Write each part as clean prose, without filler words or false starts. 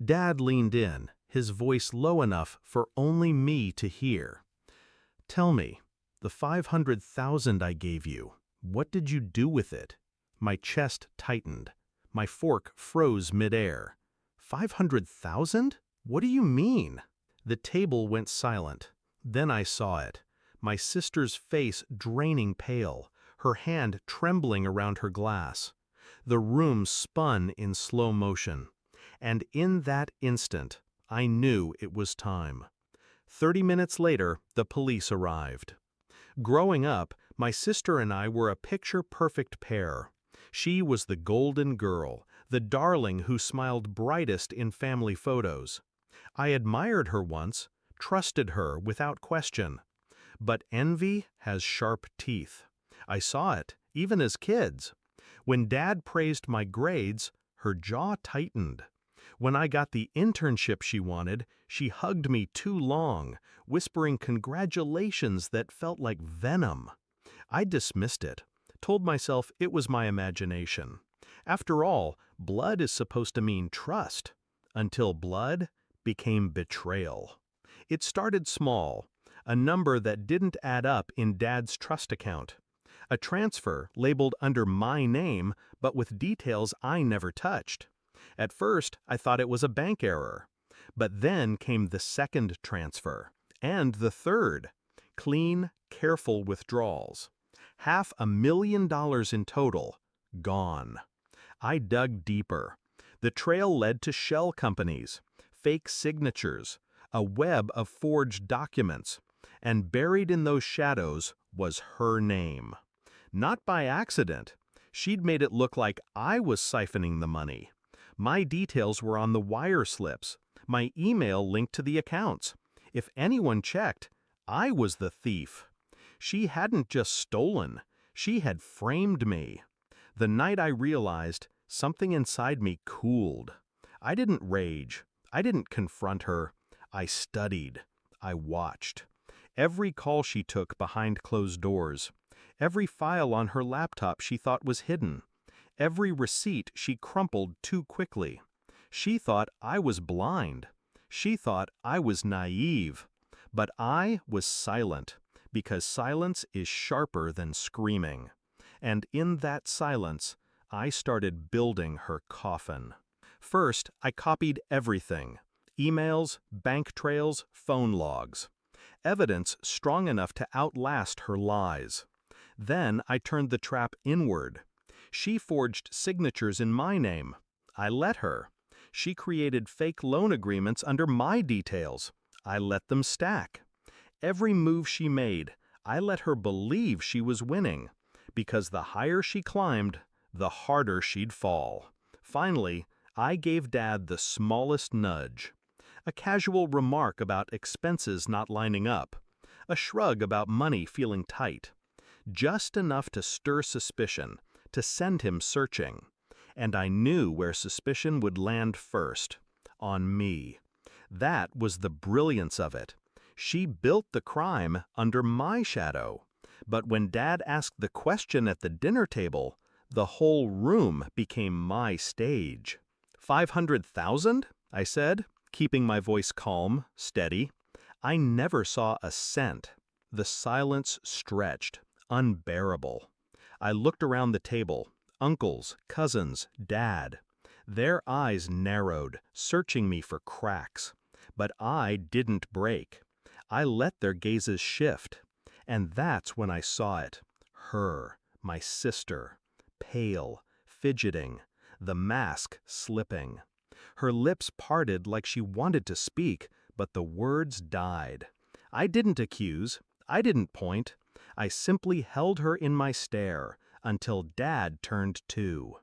Dad leaned in, his voice low enough for only me to hear. "Tell me, the 500,000 I gave you, what did you do with it?" My chest tightened. My fork froze midair. 500,000? What do you mean? The table went silent. Then I saw it. My sister's face draining pale, her hand trembling around her glass. The room spun in slow motion. And in that instant, I knew it was time. 30 minutes later, the police arrived. Growing up, my sister and I were a picture-perfect pair. She was the golden girl, the darling who smiled brightest in family photos. I admired her once, trusted her without question. But envy has sharp teeth. I saw it, even as kids. When Dad praised my grades, her jaw tightened. When I got the internship she wanted, she hugged me too long, whispering congratulations that felt like venom. I dismissed it, told myself it was my imagination. After all, blood is supposed to mean trust, until blood became betrayal. It started small, a number that didn't add up in Dad's trust account. A transfer labeled under my name, but with details I never touched. At first, I thought it was a bank error. But then came the second transfer, and the third. Clean, careful withdrawals. $500,000 in total. Gone. I dug deeper. The trail led to shell companies, fake signatures, a web of forged documents, and buried in those shadows was her name. Not by accident. She'd made it look like I was siphoning the money. My details were on the wire slips, my email linked to the accounts. If anyone checked, I was the thief. She hadn't just stolen, she had framed me. The night I realized, something inside me cooled. I didn't rage, I didn't confront her. I studied, I watched. Every call she took behind closed doors, every file on her laptop she thought was hidden, every receipt she crumpled too quickly. She thought I was blind. She thought I was naive. But I was silent, because silence is sharper than screaming. And in that silence, I started building her coffin. First, I copied everything: emails, bank trails, phone logs. Evidence strong enough to outlast her lies. Then I turned the trap inward. She forged signatures in my name. I let her. She created fake loan agreements under my details. I let them stack. Every move she made, I let her believe she was winning, because the higher she climbed, the harder she'd fall. Finally, I gave Dad the smallest nudge. A casual remark about expenses not lining up. A shrug about money feeling tight. Just enough to stir suspicion, to send him searching. And I knew where suspicion would land first. On me. That was the brilliance of it. She built the crime under my shadow. But when Dad asked the question at the dinner table, the whole room became my stage. 500,000? I said, keeping my voice calm, steady. I never saw a cent. The silence stretched, unbearable. I looked around the table, uncles, cousins, Dad. Their eyes narrowed, searching me for cracks. But I didn't break. I let their gazes shift. And that's when I saw it. Her, my sister, pale, fidgeting, the mask slipping. Her lips parted like she wanted to speak, but the words died. I didn't accuse. I didn't point. I simply held her in my stare until Dad turned too.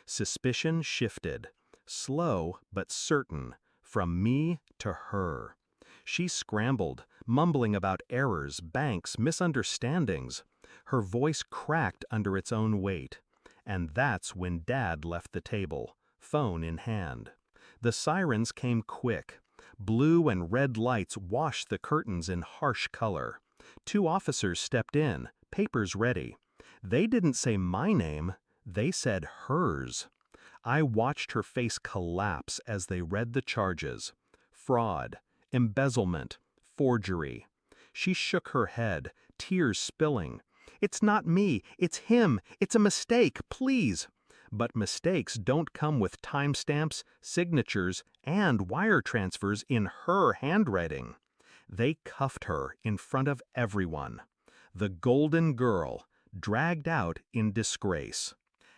Suspicion shifted, slow but certain, from me to her. She scrambled, mumbling about errors, banks, misunderstandings. Her voice cracked under its own weight. And that's when Dad left the table, phone in hand. The sirens came quick. Blue and red lights washed the curtains in harsh color. 2 officers stepped in, papers ready. They didn't say my name, they said hers. I watched her face collapse as they read the charges. Fraud, embezzlement, forgery. She shook her head, tears spilling. "It's not me, it's him, it's a mistake, please." But mistakes don't come with timestamps, signatures, and wire transfers in her handwriting. They cuffed her in front of everyone. The golden girl, dragged out in disgrace.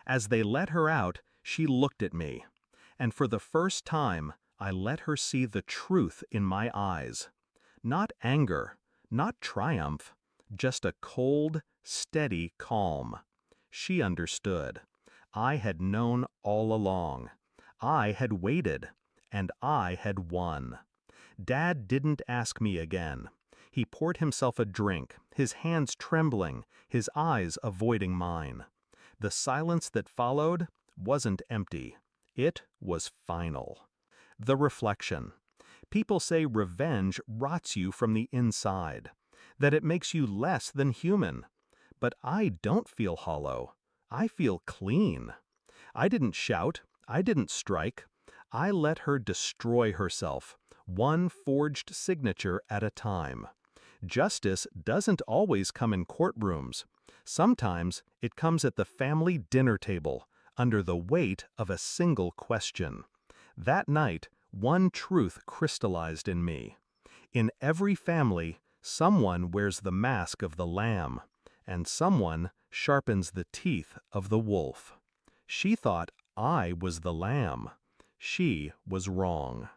As they let her out, she looked at me. And for the first time, I let her see the truth in my eyes. Not anger, not triumph, just a cold, steady calm. She understood. I had known all along. I had waited, and I had won. Dad didn't ask me again. He poured himself a drink, his hands trembling, his eyes avoiding mine. The silence that followed wasn't empty. It was final. The reflection. People say revenge rots you from the inside, that it makes you less than human. But I don't feel hollow. I feel clean. I didn't shout. I didn't strike. I let her destroy herself, one forged signature at a time. Justice doesn't always come in courtrooms. Sometimes it comes at the family dinner table, under the weight of a single question. That night, one truth crystallized in me. In every family, someone wears the mask of the lamb, and someone sharpens the teeth of the wolf. She thought I was the lamb. She was wrong.